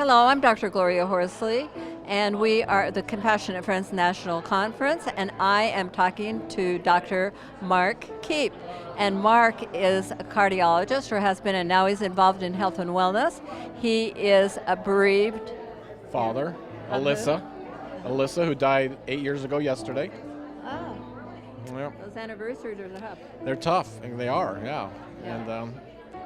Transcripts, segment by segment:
Hello, I'm Dr. Gloria Horsley, and we are the Compassionate Friends National Conference, and I am talking to Dr. Mark Keepi. And Mark is a cardiologist, or has been, and now he's involved in health and wellness. He is a bereaved father, Alyssa, who died 8 years ago yesterday. Oh, Yep. those anniversaries are tough. They're tough, and they are, yeah. And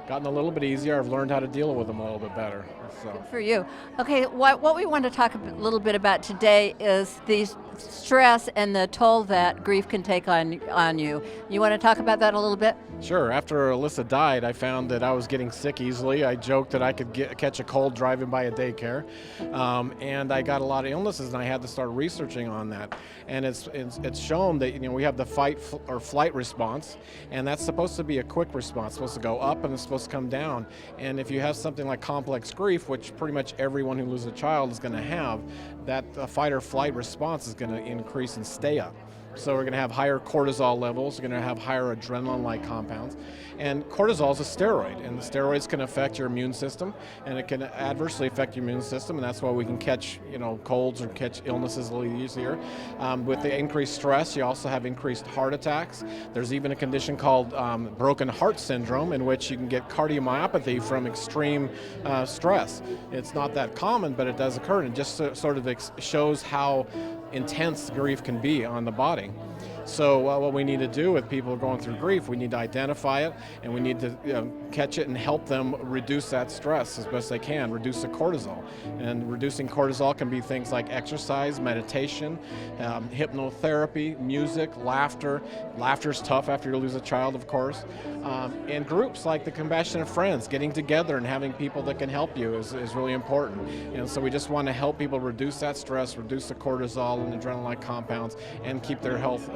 gotten a little bit easier. I've learned how to deal with them a little bit better. So. Good for you. Okay, what we want to talk a little bit about today is the stress and the toll that grief can take on you. You want to talk about that a little bit? Sure. After Alyssa died, I found that I was getting sick easily. I joked that I could catch a cold driving by a daycare, and I got a lot of illnesses, and I had to start researching on that. And it's shown that we have the fight or flight response, and that's supposed to be a quick response. It's supposed to go up and it's supposed to come down. And if you have something like complex grief, which pretty much everyone who loses a child is going to have, that fight or flight response is going to increase and stay up. So we're going to have higher cortisol levels, we're going to have higher adrenaline-like compounds. And cortisol is a steroid, and the steroids can affect your immune system, and it can adversely affect your immune system, and that's why we can catch colds or catch illnesses a little easier. With the increased stress, you also have increased heart attacks. There's even a condition called broken heart syndrome, in which you can get cardiomyopathy from extreme stress. It's not that common, but it does occur, and it just sort of shows how intense grief can be on the body. So what we need to do with people going through grief, we need to identify it, and we need to catch it and help them reduce that stress as best they can, reduce the cortisol. And reducing cortisol can be things like exercise, meditation, hypnotherapy, music, laughter. Laughter's tough after you lose a child, of course. And groups like the Compassionate Friends, getting together and having people that can help you is really important. And so we just want to help people reduce that stress, reduce the cortisol and adrenaline compounds, and keep their health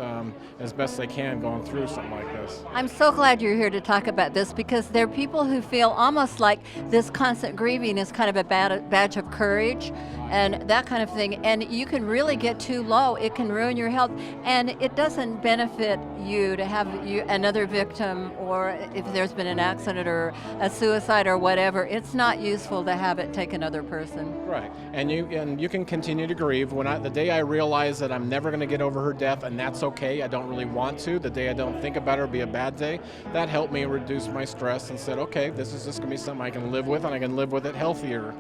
as best they can going through something like this. I'm so glad you're here to talk about this, because there are people who feel almost like this constant grieving is kind of a badge of courage and that kind of thing, and you can really get too low. It can ruin your health, and it doesn't benefit you to have another victim, or if there's been an accident or a suicide or whatever. It's not useful to have it take another person. Right, and you can continue to grieve. The day I realize that I'm never going to get over her death, and that's okay, I don't really want to, the day I don't think about her will be a bad day, that helped me reduce my stress and said, okay, this is just going to be something I can live with, and I can live with it healthier.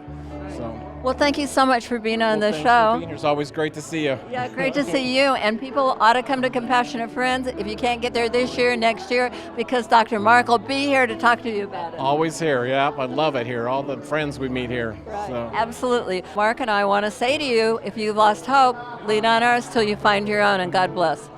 Well, thank you so much for being on the thanks show. For being here. It's always great to see you. Yeah, great to see you. And people ought to come to Compassionate Friends if you can't get there this year, next year, because Dr. Mark will be here to talk to you about it. Always here, yeah. I love it here. All the friends we meet here. Right. So. Absolutely. Mark and I want to say to you, if you've lost hope, lean on ours till you find your own, and God bless.